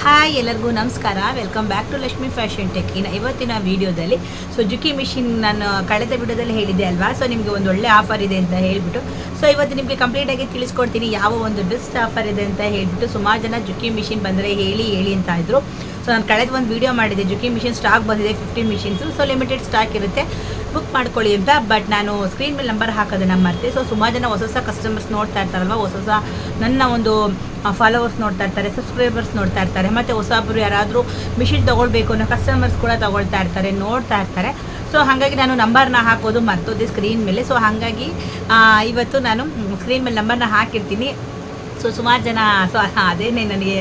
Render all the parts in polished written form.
Hi ಎಲ್ಲರಿಗೂ ನಮಸ್ಕಾರ. Welcome back to Lakshmi fashion tech. ಇವತ್ತಿನ ವೀಡಿಯೋದಲ್ಲಿ ಸುಜುಕಿ ಮಿಷಿನ್ ನಾನು ಕಳೆದ ವಿಡಿಯೋದಲ್ಲಿ ಹೇಳಿದ್ದೆ ಅಲ್ವಾ, ಸೊ ನಿಮಗೆ ಒಂದು ಒಳ್ಳೆ ಆಫರ್ ಇದೆ ಅಂತ ಹೇಳಿಬಿಟ್ಟು ಇವತ್ತು ನಿಮಗೆ ಕಂಪ್ಲೀಟಾಗಿ ತಿಳಿಸ್ಕೊಡ್ತೀನಿ ಯಾವ ಒಂದು ಬೆಸ್ಟ್ ಆಫರ್ ಇದೆ ಅಂತ ಹೇಳಿಬಿಟ್ಟು. ಸುಮಾರು ಜನ ಜುಕಿ ಮಿಷಿನ್ ಬಂದರೆ ಹೇಳಿ ಅಂತ ಇದ್ರು. ಸೊ ನಾನು ಕಳೆದ ಒಂದು ವೀಡಿಯೋ ಮಾಡಿದ್ದೆ, ಜುಕಿ ಮಿಷಿನ್ ಸ್ಟಾಕ್ ಬಂದಿದೆ 15 ಮಿಷಿನ್ಸು, ಸೊ ಲಿಮಿಟೆಡ್ ಸ್ಟಾಕ್ ಇರುತ್ತೆ, ಬುಕ್ ಮಾಡ್ಕೊಳ್ಳಿ ಅಂತ. ಬಟ್ ನಾನು ಸ್ಕ್ರೀನ್ ಮೇಲೆ ನಂಬರ್ ಹಾಕೋದನ್ನು ಮರ್ತೆ. ಸೊ ಸುಮಾರು ಜನ ಹೊಸ ಕಸ್ಟಮರ್ಸ್ ನೋಡ್ತಾ ಇರ್ತಾರಲ್ವ, ಹೊಸ ನನ್ನ ಒಂದು ಫಾಲೋವರ್ಸ್ ನೋಡ್ತಾ ಇರ್ತಾರೆ, ಸಬ್ಸ್ಕ್ರೈಬರ್ಸ್ ನೋಡ್ತಾ ಇರ್ತಾರೆ, ಮತ್ತು ಹೊಸಬ್ರು ಯಾರಾದರೂ ಮಿಷಿನ್ ತೊಗೊಳ್ಬೇಕು ಅನ್ನೋ ಕಸ್ಟಮರ್ಸ್ ಕೂಡ ತೊಗೊಳ್ತಾ ಇರ್ತಾರೆ, ನೋಡ್ತಾ ಇರ್ತಾರೆ. ಸೊ ಹಾಗಾಗಿ ನಾನು ನಂಬರ್ನ ಹಾಕೋದು ಮರ್ತೋದೆ ಸ್ಕ್ರೀನ್ ಮೇಲೆ. ಸೊ ಹಾಗಾಗಿ ಇವತ್ತು ನಾನು ಸ್ಕ್ರೀನ್ ಮೇಲೆ ನಂಬರ್ನ ಹಾಕಿರ್ತೀನಿ. ಸೊ ಸುಮಾರು ಜನ ಅದೇನೇ ನನಗೆ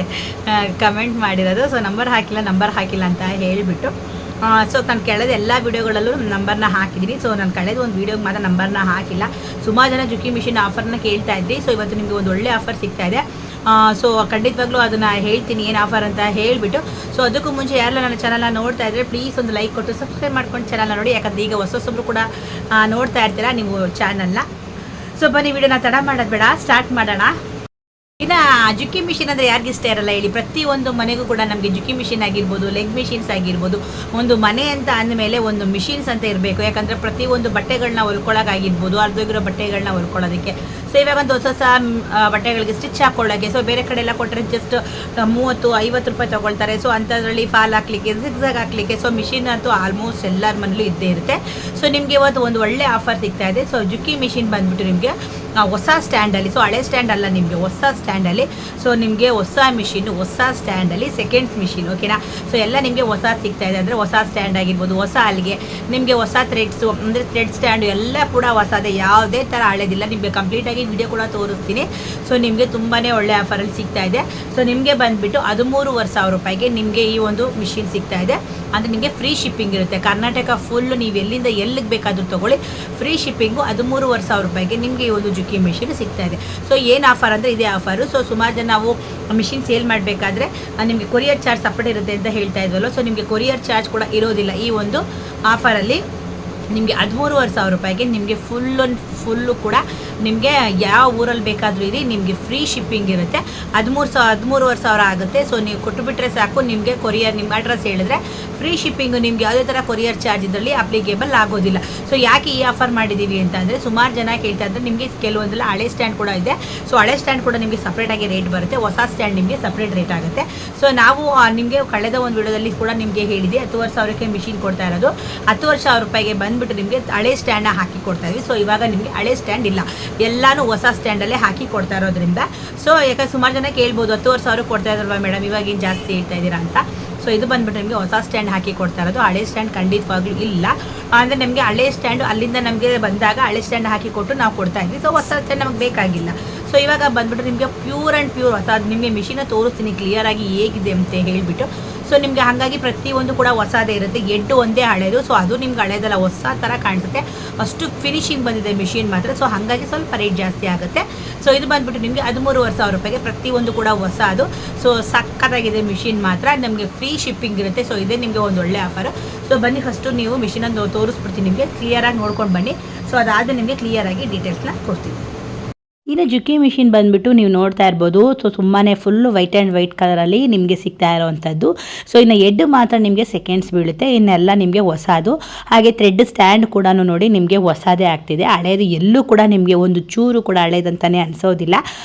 ಕಮೆಂಟ್ ಮಾಡಿರೋದು, ಸೊ ನಂಬರ್ ಹಾಕಿಲ್ಲ ಅಂತ ಹೇಳಿಬಿಟ್ಟು. ಸೊ ನಾನು ಕಳೆದ ಎಲ್ಲ ವೀಡಿಯೋಗಳಲ್ಲೂ ನಂಬರ್ನ ಹಾಕಿದ್ದೀನಿ. ಸೊ ನಾನು ಕಳೆದ ಒಂದು ವೀಡಿಯೋಗೆ ಮಾತ್ರ ನಂಬರ್ನ ಹಾಕಿಲ್ಲ. ಸುಮಾರು ಜನ ಜುಕಿ ಮಿಷಿನ್ ಆಫರ್ನ ಕೇಳ್ತಾ ಇದ್ರಿ. ಸೊ ಇವತ್ತು ನಿಮಗೆ ಒಂದು ಒಳ್ಳೆ ಆಫರ್ ಸಿಗ್ತಾ ಇದೆ. ಸೊ ಖಂಡಿತವಾಗ್ಲೂ ಅದನ್ನು ಹೇಳ್ತೀನಿ ಏನು ಆಫರ್ ಅಂತ ಹೇಳಿಬಿಟ್ಟು. ಸೊ ಅದಕ್ಕೂ ಮುಂಚೆ ಯಾರೆಲ್ಲ ನನ್ನ ಚಾನಲ್ನ ನೋಡ್ತಾ ಇದ್ದರೆ ಪ್ಲೀಸ್ ಒಂದು ಲೈಕ್ ಕೊಟ್ಟು ಸಬ್ಸ್ಕ್ರೈಬ್ ಮಾಡ್ಕೊಂಡು ಚಾನಲ್ನ ನೋಡಿ. ಯಾಕಂದರೆ ಈಗ ಹೊಸೊಬ್ಬರು ಕೂಡ ನೋಡ್ತಾ ಇರ್ತೀರಾ ನೀವು ಚಾನಲ್ನ. ಸೊ ಬನ್ನಿ ವಿಡಿಯೋನ ತಡ ಮಾಡೋದು ಬೇಡ, ಸ್ಟಾರ್ಟ್ ಮಾಡೋಣ. ಇನ್ನು ಜುಕಿ ಮಿಷಿನ್ ಅಂದರೆ ಯಾರಿಗೆ ಇಷ್ಟ ಇರಲ್ಲ ಹೇಳಿ. ಪ್ರತಿಯೊಂದು ಮನೆಗೂ ಕೂಡ ನಮಗೆ ಜುಕಿ ಮಿಷಿನ್ ಆಗಿರ್ಬೋದು, ಲೆಗ್ ಮಿಷಿನ್ಸ್ ಆಗಿರ್ಬೋದು, ಒಂದು ಮನೆ ಅಂತ ಅಂದಮೇಲೆ ಒಂದು ಮಿಷಿನ್ಸ್ ಅಂತ ಇರಬೇಕು. ಯಾಕಂದರೆ ಪ್ರತಿಯೊಂದು ಬಟ್ಟೆಗಳನ್ನ ಹೊಲ್ಕೊಳ್ಳೋಕ್ಕಾಗಿರ್ಬೋದು, ಅರ್ಧೋಗಿರೋ ಬಟ್ಟೆಗಳನ್ನ ಹೊಲ್ಕೊಳ್ಳೋದಕ್ಕೆ. ಸೊ ಇವಾಗ ಒಂದು ಹೊಸ ಬಟ್ಟೆಗಳಿಗೆ ಸ್ಟಿಚ್ ಹಾಕ್ಕೊಳ್ಳೋಕ್ಕೆ. ಸೊ ಬೇರೆ ಕಡೆ ಎಲ್ಲ ಕೊಟ್ಟರೆ ಜಸ್ಟ್ 30-50 ರೂಪಾಯಿ ತೊಗೊಳ್ತಾರೆ. ಸೊ ಅಂಥದ್ರಲ್ಲಿ ಫಾಲ್ ಹಾಕ್ಲಿಕ್ಕೆ, ಜಿಗ್ಜಾಗ್ ಹಾಕ್ಲಿಕ್ಕೆ ಸೊ ಮಿಷಿನ್ ಅಂತೂ ಆಲ್ಮೋಸ್ಟ್ ಎಲ್ಲರ ಮನೇಲೂ ಇದ್ದೇ ಇರುತ್ತೆ. ಸೊ ನಿಮಗೆ ಇವತ್ತು ಒಂದು ಒಳ್ಳೆ ಆಫರ್ ಸಿಗ್ತಾ ಇದೆ. ಸೊ ಜುಕಿ ಮಿಷಿನ್ ಬಂದುಬಿಟ್ಟು ನಿಮಗೆ ಹೊಸ ಸ್ಟ್ಯಾಂಡಲ್ಲಿ, ಸೊ ಹಳೆ ಸ್ಟ್ಯಾಂಡ್ ಅಲ್ಲ, ನಿಮಗೆ ಹೊಸ ಸ್ಟ್ಯಾಂಡಲ್ಲಿ. ಸೊ ನಿಮಗೆ ಹೊಸ ಮಿಷಿನ್, ಹೊಸ ಸ್ಟ್ಯಾಂಡಲ್ಲಿ ಸೆಕೆಂಡ್ಸ್ ಮಿಷಿನ್, ಓಕೆನಾ. ಸೊ ಎಲ್ಲ ನಿಮಗೆ ಹೊಸ ಸಿಗ್ತಾ ಇದೆ. ಅಂದರೆ ಹೊಸ ಸ್ಟ್ಯಾಂಡ್ ಆಗಿರ್ಬೋದು, ಹೊಸ ಅಲ್ಲಿಗೆ ನಿಮಗೆ ಹೊಸ ಥ್ರೆಡ್ಸು, ಅಂದರೆ ಥ್ರೆಡ್ ಸ್ಟ್ಯಾಂಡು ಎಲ್ಲ ಕೂಡ ಹೊಸದೇ, ಯಾವುದೇ ಥರ ಹಳೆದಿಲ್ಲ. ನಿಮಗೆ ಕಂಪ್ಲೀಟಾಗಿ ವಿಡಿಯೋ ಕೂಡ ತೋರಿಸ್ತೀನಿ. ಸೊ ನಿಮಗೆ ತುಂಬಾ ಒಳ್ಳೆ ಆಫರಲ್ಲಿ ಸಿಗ್ತಾ ಇದೆ. ಸೊ ನಿಮಗೆ ಬಂದುಬಿಟ್ಟು 13,500 ರೂಪಾಯಿಗೆ ನಿಮಗೆ ಈ ಒಂದು ಮಿಷಿನ್ ಸಿಗ್ತಾ ಇದೆ. ಅಂದರೆ ನಿಮಗೆ ಫ್ರೀ ಶಿಪ್ಪಿಂಗ್ ಇರುತ್ತೆ. ಕರ್ನಾಟಕ ಫುಲ್ಲು ನೀವು ಎಲ್ಲಿಂದ ಎಲ್ಲಿಗೆ ಬೇಕಾದರೂ ತೊಗೊಳ್ಳಿ, ಫ್ರೀ ಶಿಪ್ಪಿಂಗು 13,500 ರೂಪಾಯಿಗೆ ನಿಮಗೆ ಈ ಒಂದು ಜುಕಿ ಮಿಷಿನ್ ಸಿಗ್ತಾ ಇದೆ. ಸೊ ಏನು ಆಫರ್ ಅಂದರೆ ಇದೇ ಆಫರು. ಸೊ ಸುಮಾರು ಜನ ನಾವು ಮಿಷಿನ್ ಸೇಲ್ ಮಾಡಬೇಕಾದ್ರೆ ನಿಮಗೆ ಕೊರಿಯರ್ ಚಾರ್ಜ್ ಸಪ್ರೇಟ್ ಇರುತ್ತೆ ಅಂತ ಹೇಳ್ತಾ ಇದ್ವಲ್ಲ. ಸೊ ನಿಮಗೆ ಕೊರಿಯರ್ ಚಾರ್ಜ್ ಕೂಡ ಇರೋದಿಲ್ಲ ಈ ಒಂದು ಆಫರಲ್ಲಿ. ನಿಮಗೆ 13,500 ರೂಪಾಯಿಗೆ ನಿಮಗೆ ಫುಲ್ಲು ಕೂಡ ನಿಮಗೆ ಯಾವ ಊರಲ್ಲಿ ಬೇಕಾದರೂ ಇರಿ, ನಿಮಗೆ ಫ್ರೀ ಶಿಪ್ಪಿಂಗ್ ಇರುತ್ತೆ. 13,500 ಆಗುತ್ತೆ. ಸೊ ನೀವು ಕೊಟ್ಟುಬಿಟ್ರೆ ಸಾಕು, ನಿಮಗೆ ಕೊರಿಯರ್ ನಿಮ್ಮ ಅಡ್ರೆಸ್ ಹೇಳಿದ್ರೆ ಫ್ರೀ ಶಿಪ್ಪಿಂಗು. ನಿಮ್ಗೆ ಯಾವುದೇ ಥರ ಕೊರಿಯರ್ ಚಾರ್ಜ್ ಇದರಲ್ಲಿ ಅಪ್ಲಿಕೇಬಲ್ ಆಗೋದಿಲ್ಲ. ಸೊ ಯಾಕೆ ಈ ಆಫರ್ ಮಾಡಿದ್ದೀವಿ ಅಂತ ಅಂದರೆ ಸುಮಾರು ಜನ ಕೇಳ್ತಾ ಇದ್ದರೆ ನಿಮಗೆ ಕೆಲವೊಂದೆಲ್ಲ ಹಳೆ ಸ್ಟ್ಯಾಂಡ್ ಕೂಡ ಇದೆ. ಸೊ ಹಳೆ ಸ್ಟ್ಯಾಂಡ್ ಕೂಡ ನಿಮಗೆ ಸಪ್ರೇಟಾಗಿ ರೇಟ್ ಬರುತ್ತೆ, ಹೊಸ ಸ್ಟ್ಯಾಂಡ್ ನಿಮಗೆ ಸಪ್ರೇಟ್ ರೇಟ್ ಆಗುತ್ತೆ. ಸೊ ನಾವು ನಿಮಗೆ ಕಳೆದ ಒಂದು ವಿಡಿಯೋದಲ್ಲಿ ಕೂಡ ನಿಮಗೆ ಹೇಳಿದೆ 10,000ಕ್ಕೆ ಮಿಷಿನ್ ಕೊಡ್ತಾ ಇರೋದು. 10,000 ರೂಪಾಯಿಗೆ ಬಂದುಬಿಟ್ಟು ನಿಮಗೆ ಹಳೆ ಸ್ಟ್ಯಾಂಡ್ನ ಹಾಕಿ ಕೊಡ್ತಾ ಇದ್ವಿ. ಸೊ ಇವಾಗ ನಿಮಗೆ ಹಳೆ ಸ್ಟ್ಯಾಂಡ್ ಇಲ್ಲ, ಎಲ್ಲನೂ ಹೊಸ ಸ್ಟ್ಯಾಂಡಲ್ಲೇ ಹಾಕಿ ಕೊಡ್ತಾ ಇರೋದ್ರಿಂದ. ಸೊ ಯಾಕಂದ್ರೆ ಸುಮಾರು ಜನ ಕೇಳ್ಬೋದು 10,000 ಕೊಡ್ತಾ ಇದ್ರಲ್ವ ಮೇಡಮ್, ಇವಾಗಿನ ಜಾಸ್ತಿ ಹೇಳ್ತಾ ಇದ್ದೀರಾ ಅಂತ. ಸೊ ಇದು ಬಂದುಬಿಟ್ಟು ನಿಮಗೆ ಹೊಸ ಸ್ಟ್ಯಾಂಡ್ ಹಾಕಿ ಕೊಡ್ತಾ ಇರೋದು. ಹಳೆ ಸ್ಟ್ಯಾಂಡ್ ಖಂಡಿತವಾಗ್ಲೂ ಇಲ್ಲ. ಅಂದರೆ ನಮಗೆ ಹಳೆ ಸ್ಟ್ಯಾಂಡು ಅಲ್ಲಿಂದ ನಮಗೆ ಬಂದಾಗ ಹಳೆ ಸ್ಟ್ಯಾಂಡ್ ಹಾಕಿ ಕೊಟ್ಟು ನಾವು ಕೊಡ್ತಾ ಇದ್ವಿ. ಸೊ ಹೊಸ ಸ್ಟ್ಯಾಂಡ್ ನಮಗೆ ಬೇಕಾಗಿಲ್ಲ. ಸೊ ಇವಾಗ ಬಂದುಬಿಟ್ಟು ನಿಮಗೆ ಪ್ಯೂರ್ ಆ್ಯಂಡ್ ಪ್ಯೂರ್ ಹೊಸ ನಿಮಗೆ ಮಿಷಿನ ತೋರಿಸ್ತೀನಿ ಕ್ಲಿಯರಾಗಿ ಹೇಗಿದೆ ಅಂತ ಹೇಳಿಬಿಟ್ಟು. ಸೊ ನಿಮಗೆ ಹಾಗಾಗಿ ಪ್ರತಿಯೊಂದು ಕೂಡ ಹೊಸದೇ ಇರುತ್ತೆ. ಎಡ್ಡು ಒಂದೇ ಹಳೇದು. ಸೊ ಅದು ನಿಮ್ಗೆ ಹಳೇದಲ್ಲ, ಹೊಸ ಥರ ಕಾಣಿಸುತ್ತೆ, ಅಷ್ಟು ಫಿನಿಶಿಂಗ್ ಬಂದಿದೆ ಮಿಷಿನ್ ಮಾತ್ರ. ಸೊ ಹಾಗಾಗಿ ಸ್ವಲ್ಪ ರೇಟ್ ಜಾಸ್ತಿ ಆಗುತ್ತೆ. ಸೊ ಇದು ಬಂದುಬಿಟ್ಟು ನಿಮಗೆ 13,500 ರೂಪಾಯಿಗೆ ಪ್ರತಿಯೊಂದು ಕೂಡ ಹೊಸ ಅದು. ಸೊ ಸಕ್ಕತ್ತಾಗಿದೆ ಮಿಷಿನ್ ಮಾತ್ರ, ನಮಗೆ ಫ್ರೀ ಶಿಪ್ಪಿಂಗ್ ಇರುತ್ತೆ. ಸೊ ಇದೇ ನಿಮಗೆ ಒಂದು ಒಳ್ಳೆ ಆಫರು. ಸೊ ಬನ್ನಿ ಫಸ್ಟು ನೀವು ಮಿಷಿನನ್ನು ತೋರಿಸ್ಬಿಡ್ತೀನಿ, ನಿಮಗೆ ಕ್ಲಿಯರಾಗಿ ನೋಡ್ಕೊಂಡು ಬನ್ನಿ. ಸೊ ಅದಾದ ನಿಮಗೆ ಕ್ಲಿಯರಾಗಿ ಡೀಟೇಲ್ಸ್ನ ಕೊಡ್ತೀನಿ. ಇನ್ನು ಜುಕಿ ಮಿಷಿನ್ ಬಂದುಬಿಟ್ಟು ನೀವು ನೋಡ್ತಾ ಇರ್ಬೋದು. ಸೊ ತುಂಬಾ ಫುಲ್ಲು ವೈಟ್ ಆ್ಯಂಡ್ ವೈಟ್ ಕಲರಲ್ಲಿ ನಿಮಗೆ ಸಿಗ್ತಾ ಇರೋವಂಥದ್ದು. ಸೊ ಇನ್ನು ಎಡ್ಡು ಮಾತ್ರ ನಿಮಗೆ ಸೆಕೆಂಡ್ಸ್ ಬೀಳುತ್ತೆ, ಇನ್ನೆಲ್ಲ ನಿಮಗೆ ಹೊಸದು. ಹಾಗೆ ಥ್ರೆಡ್ ಸ್ಟ್ಯಾಂಡ್ ಕೂಡ ನೋಡಿ ನಿಮಗೆ ಹೊಸದೇ ಆಗ್ತಿದೆ. ಹಳೇದು ಎಲ್ಲೂ ಕೂಡ ನಿಮಗೆ ಒಂದು ಚೂರು ಕೂಡ ಹಳೇದಂತಲೇ ಅನಿಸೋದಿಲ್ಲ,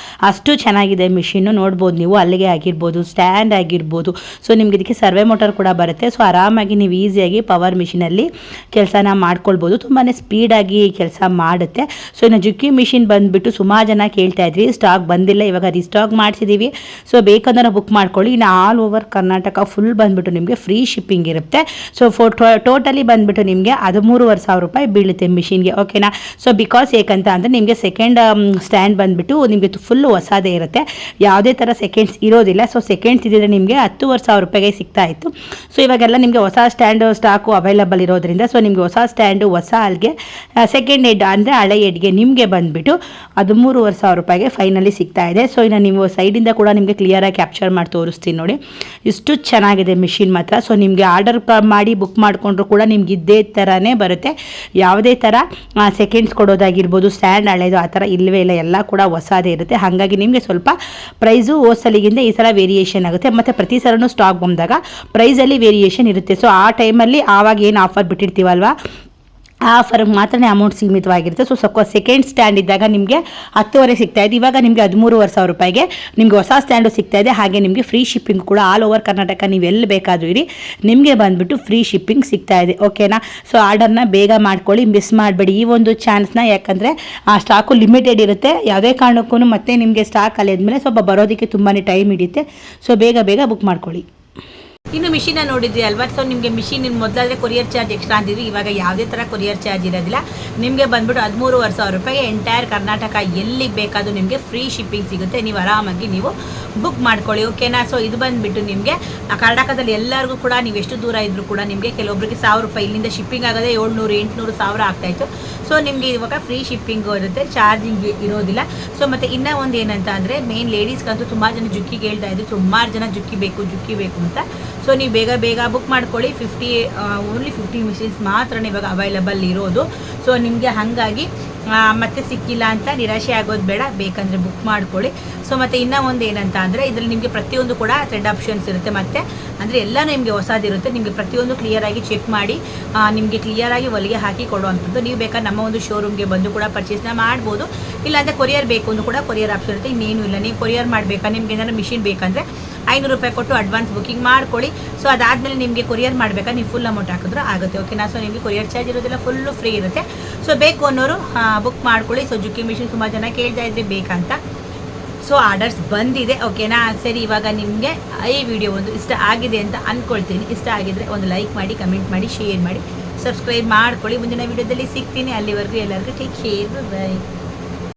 ಅಷ್ಟು ಚೆನ್ನಾಗಿದೆ ಮಿಷಿನ್ನು. ನೋಡ್ಬೋದು ನೀವು, ಅಲ್ಲಿಗೆ ಆಗಿರ್ಬೋದು, ಸ್ಟ್ಯಾಂಡ್ ಆಗಿರ್ಬೋದು. ಸೊ ನಿಮ್ಗೆ ಇದಕ್ಕೆ ಸರ್ವೆ ಮೋಟರ್ ಕೂಡ ಬರುತ್ತೆ. ಸೊ ಆರಾಮಾಗಿ ನೀವು ಈಸಿಯಾಗಿ ಪವರ್ ಮಿಷಿನಲ್ಲಿ ಕೆಲಸನ ಮಾಡ್ಕೊಳ್ಬೋದು, ತುಂಬಾ ಸ್ಪೀಡಾಗಿ ಕೆಲಸ ಮಾಡುತ್ತೆ. ಸೊ ಇನ್ನು ಜುಕಿ ಮಿಷಿನ್ ಬಂದುಬಿಟ್ಟು ಸುಮಾರು ಜನ ಕೇಳ್ತಾ ಇದ್ರಿ, ಸ್ಟಾಕ್ ಬಂದಿಲ್ಲ, ಇವಾಗ ರೀಸ್ಟಾಕ್ ಮಾಡಿಸಿದ್ದೀವಿ. ಸೊ ಬೇಕಂದ್ರೆ ಬುಕ್ ಮಾಡ್ಕೊಳ್ಳಿ. ಇನ್ನು ಆಲ್ ಓವರ್ ಕರ್ನಾಟಕ ಫುಲ್ ಬಂದುಬಿಟ್ಟು ನಿಮಗೆ ಫ್ರೀ ಶಿಪ್ಪಿಂಗ್ ಇರುತ್ತೆ. ಸೊ ಟೋಟಲಿ ಬಂದುಬಿಟ್ಟು ನಿಮಗೆ 13,500 ರೂಪಾಯಿ ಬೀಳುತ್ತೆ ಮಿಷಿನ್ಗೆ, ಓಕೆನಾ. ಸೊ ಬಿಕಾಸ್ ಏಕಂತ ಅಂದರೆ ನಿಮಗೆ ಸೆಕೆಂಡ್ ಸ್ಟ್ಯಾಂಡ್ ಬಂದುಬಿಟ್ಟು ನಿಮಗೆ ಫುಲ್ಲು ಹೊಸದೇ ಇರುತ್ತೆ, ಯಾವುದೇ ಥರ ಸೆಕೆಂಡ್ಸ್ ಇರೋದಿಲ್ಲ. ಸೊ ಸೆಕೆಂಡ್ಸ್ ಇದ್ದಿದ್ರೆ ನಿಮಗೆ 10,000 ರೂಪಾಯಿಗೆ ಸಿಗ್ತಾ ಇತ್ತು. ಸೊ ಇವಾಗೆಲ್ಲ ನಿಮಗೆ ಹೊಸ ಸ್ಟ್ಯಾಂಡು ಸ್ಟಾಕು ಅವೈಲಬಲ್ ಇರೋದ್ರಿಂದ ಸೊ ನಿಮಗೆ ಹೊಸ ಸ್ಟ್ಯಾಂಡು ಹೊಸ ಅಲ್ಲಿಗೆ ಸೆಕೆಂಡ್ ಹೆಡ್ ಅಂದರೆ ಹಳೆ ಹೆಡ್ಗೆ ನಿಮಗೆ ಬಂದುಬಿಟ್ಟು 13,500 13,500 ರೂಪಾಯಿಗೆ ಫೈನಲಿ ಸಿಗ್ತಾ ಇದೆ. ಸೊ ಇನ್ನು ನೀವು ಸೈಡಿಂದ ಕೂಡ ನಿಮಗೆ ಕ್ಲಿಯರಾಗಿ ಕ್ಯಾಪ್ಚರ್ ಮಾಡಿ ತೋರಿಸ್ತೀನಿ ನೋಡಿ, ಇಷ್ಟು ಚೆನ್ನಾಗಿದೆ ಮಿಷಿನ್ ಮಾತ್ರ. ಸೊ ನಿಮಗೆ ಆರ್ಡರ್ ಮಾಡಿ ಬುಕ್ ಮಾಡಿಕೊಂಡ್ರು ಕೂಡ ನಿಮ್ಗೆ ಇದೇ ಥರನೇ ಬರುತ್ತೆ. ಯಾವುದೇ ಥರ ಸೆಕೆಂಡ್ಸ್ ಕೊಡೋದಾಗಿರ್ಬೋದು, ಸ್ಟ್ಯಾಂಡ್ ಹಳೆಯದು ಆ ಥರ ಇಲ್ಲವೇ ಇಲ್ಲ, ಎಲ್ಲ ಕೂಡ ಹೊಸದೇ ಇರುತ್ತೆ. ಹಾಗಾಗಿ ನಿಮಗೆ ಸ್ವಲ್ಪ ಪ್ರೈಸು ಹೋಸಲಿಗಿಂತ ಈ ಸಲ ವೇರಿಯೇಷನ್ ಆಗುತ್ತೆ. ಮತ್ತು ಪ್ರತಿ ಸಲನೂ ಸ್ಟಾಕ್ ಬಂದಾಗ ಪ್ರೈಸಲ್ಲಿ ವೇರಿಯೇಷನ್ ಇರುತ್ತೆ. ಸೊ ಆ ಟೈಮಲ್ಲಿ ಆವಾಗ ಏನು ಆಫರ್ ಬಿಟ್ಟಿರ್ತೀವಲ್ವ, ಆ ಆಫರ್ಗೆ ಮಾತ್ರ ಅಮೌಂಟ್ ಸೀಮಿತವಾಗಿರುತ್ತೆ. ಸೊ ಸೆಕೆಂಡ್ ಸ್ಟ್ಯಾಂಡ್ ಇದ್ದಾಗ ನಿಮಗೆ 10,500 ಸಿಗ್ತಾಯಿದೆ. ಇವಾಗ ನಿಮಗೆ 13,500 ರೂಪಾಯಿಗೆ ನಿಮಗೆ ಹೊಸ ಸ್ಟ್ಯಾಂಡು ಸಿಗ್ತಾಯಿದೆ. ಹಾಗೆ ನಿಮಗೆ ಫ್ರೀ ಶಿಪ್ಪಿಂಗ್ ಕೂಡ ಆಲ್ ಓವರ್ ಕರ್ನಾಟಕ ನೀವು ಎಲ್ಲಿ ಬೇಕಾದರೂ ಇರಿ, ನಿಮಗೆ ಬಂದುಬಿಟ್ಟು ಫ್ರೀ ಶಿಪ್ಪಿಂಗ್ ಸಿಗ್ತಾಯಿದೆ. ಓಕೆನಾ? ಸೊ ಆರ್ಡರ್ನ ಬೇಗ ಮಾಡ್ಕೊಳ್ಳಿ, ಮಿಸ್ ಮಾಡಬೇಡಿ ಈ ಒಂದು ಚಾನ್ಸ್ನ. ಯಾಕಂದರೆ ಆ ಸ್ಟಾಕು ಲಿಮಿಟೆಡ್ ಇರುತ್ತೆ. ಯಾವುದೇ ಕಾರಣಕ್ಕೂ ಮತ್ತೆ ನಿಮಗೆ ಸ್ಟಾಕ್ ಅಲ್ಲಿದ್ಮೇಲೆ ಸ್ವಲ್ಪ ಬರೋದಕ್ಕೆ ತುಂಬಾ ಟೈಮ್ ಹಿಡಿಯುತ್ತೆ. ಸೊ ಬೇಗ ಬುಕ್ ಮಾಡ್ಕೊಳ್ಳಿ. ಇನ್ನು ಮಿಷಿನ ನೋಡಿದ್ರಿ ಅಲ್ವಾ? ಸೊ ನಿಮಗೆ ಮಿಷಿನ್ ಮೊದಲಾದರೆ ಕೊರಿಯರ್ ಚಾರ್ಜ್ ಎಕ್ಸ್ಟ್ರಾ ಅಂತಿದ್ವಿ, ಇವಾಗ ಯಾವುದೇ ಥರ ಕೊರಿಯರ್ ಚಾರ್ಜ್ ಇರೋದಿಲ್ಲ. ನಿಮಗೆ ಬಂದ್ಬಿಟ್ಟು 13,500 ರೂಪಾಯಿಗೆ ಎಂಟೈರ್ ಕರ್ನಾಟಕ ಎಲ್ಲಿಗೆ ಬೇಕಾದರೂ ನಿಮಗೆ ಫ್ರೀ ಶಿಪ್ಪಿಂಗ್ ಸಿಗುತ್ತೆ. ನೀವು ಆರಾಮಾಗಿ ನೀವು ಬುಕ್ ಮಾಡ್ಕೊಳ್ಳಿ. ಓಕೆನಾ? ಸೊ ಇದು ಬಂದುಬಿಟ್ಟು ನಿಮಗೆ ಕರ್ನಾಟಕದಲ್ಲಿ ಎಲ್ಲರಿಗೂ ಕೂಡ ನೀವು ಎಷ್ಟು ದೂರ ಇದ್ದರೂ ಕೂಡ ನಿಮಗೆ ಕೆಲವೊಬ್ಬರಿಗೆ 1,000 ರೂಪಾಯಿ ಇಲ್ಲಿಂದ ಶಿಪ್ಪಿಂಗ್ ಆಗೋದೇ 700, 800, 1000 ಆಗ್ತಾಯಿತ್ತು. ಸೊ ನಿಮಗೆ ಇವಾಗ ಫ್ರೀ ಶಿಪ್ಪಿಂಗು ಇರುತ್ತೆ, ಚಾರ್ಜಿಂಗ್ ಇರೋದಿಲ್ಲ. ಸೊ ಮತ್ತು ಇನ್ನೂ ಒಂದು ಏನಂತ ಅಂದರೆ ಮೇನ್ ಲೇಡೀಸ್ಗಂತೂ ತುಂಬ ಜನ ಜುಕ್ಕಿಗೆ ಹೇಳ್ತಾ ಇದ್ರು, ಸುಮಾರು ಜನ ಜುಕ್ಕಿ ಬೇಕು ಅಂತ. ಸೊ ನೀವು ಬೇಗ ಬುಕ್ ಮಾಡ್ಕೊಳ್ಳಿ. ಓನ್ಲಿ 50 ಮಿಷಿನ್ಸ್ ಮಾತ್ರ ಇವಾಗ ಅವೈಲಬಲ್ ಇರೋದು. ಸೊ ನಿಮಗೆ ಹಾಗಾಗಿ ಮತ್ತೆ ಸಿಕ್ಕಿಲ್ಲ ಅಂತ ನಿರಾಶೆ ಆಗೋದು ಬೇಡ, ಬೇಕಂದರೆ ಬುಕ್ ಮಾಡ್ಕೊಳ್ಳಿ. ಸೊ ಮತ್ತು ಇನ್ನೂ ಒಂದು ಏನಂತ ಅಂದರೆ ಇದರಲ್ಲಿ ನಿಮಗೆ ಪ್ರತಿಯೊಂದು ಕೂಡ ಥ್ರೆಡ್ ಆಪ್ಷನ್ಸ್ ಇರುತ್ತೆ. ಮತ್ತು ಅಂದರೆ ಎಲ್ಲ ನಿಮಗೆ ಹೊಸದಿರುತ್ತೆ. ನಿಮಗೆ ಪ್ರತಿಯೊಂದು ಕ್ಲಿಯರಾಗಿ ಚೆಕ್ ಮಾಡಿ ನಿಮಗೆ ಕ್ಲಿಯರಾಗಿ ಹೊಲಿಗೆ ಹಾಕಿ ಕೊಡುವಂಥದ್ದು. ನೀವು ಬೇಕಾದ್ರೆ ನಮ್ಮ ಒಂದು ಶೋರೂಮ್ಗೆ ಬಂದು ಕೂಡ ಪರ್ಚೇಸ್ನ ಮಾಡ್ಬೋದು. ಇಲ್ಲಾಂದರೆ ಕೊರಿಯರ್ ಬೇಕು ಅಂದರೂ ಕೂಡ ಕೊರಿಯರ್ ಆಪ್ಷನ್ ಇರುತ್ತೆ. ಇನ್ನೇನು ಇಲ್ಲ, ನೀವು ಕೊರಿಯರ್ ಮಾಡಬೇಕಾ, ನಿಮ್ಗೆ ಏನಾದ್ರು ಮಿಷಿನ್ ಬೇಕಂದರೆ 500 ರೂಪಾಯಿ ಕೊಟ್ಟು ಅಡ್ವಾನ್ಸ್ ಬುಕ್ಕಿಂಗ್ ಮಾಡ್ಕೊಳ್ಳಿ. ಸೊ ಅದಾದಮೇಲೆ ನಿಮಗೆ ಕೊರಿಯರ್ ಮಾಡಬೇಕಾ, ನೀವು ಫುಲ್ ಅಮೌಂಟ್ ಹಾಕಿದ್ರೂ ಆಗುತ್ತೆ. ಓಕೆನಾ? ಸೊ ನಿಮಗೆ ಕೊರಿಯರ್ ಚಾರ್ಜ್ ಇರೋದಿಲ್ಲ, ಫುಲ್ಲು ಫ್ರೀ ಇರುತ್ತೆ. ಸೊ ಬೇಕು ಅನ್ನೋರು ಬುಕ್ ಮಾಡ್ಕೊಳ್ಳಿ. ಸೊ ಜುಕ್ಕಿ ಮಿಷಿನ್ ಸುಮಾರು ಜನ ಕೇಳ್ತಾ ಇದ್ರಿ ಬೇಕಂತ. ಸೊ ಆರ್ಡರ್ಸ್ ಬಂದಿದೆ. ಓಕೆನಾ? ಸರಿ, ಇವಾಗ ನಿಮಗೆ ಈ ವಿಡಿಯೋ ಒಂದು ಇಷ್ಟ ಆಗಿದೆ ಅಂತ ಅಂದ್ಕೊಳ್ತೀನಿ. ಇಷ್ಟ ಆಗಿದ್ರೆ ಒಂದು ಲೈಕ್ ಮಾಡಿ, ಕಮೆಂಟ್ ಮಾಡಿ, ಶೇರ್ ಮಾಡಿ, ಸಬ್ಸ್ಕ್ರೈಬ್ ಮಾಡ್ಕೊಳ್ಳಿ. ಮುಂದಿನ ವಿಡಿಯೋದಲ್ಲಿ ಸಿಗ್ತೀನಿ. ಅಲ್ಲಿವರೆಗೂ ಎಲ್ಲರಿಗೂ ಟೇಕ್ ಕೇರ್, ಬೈ.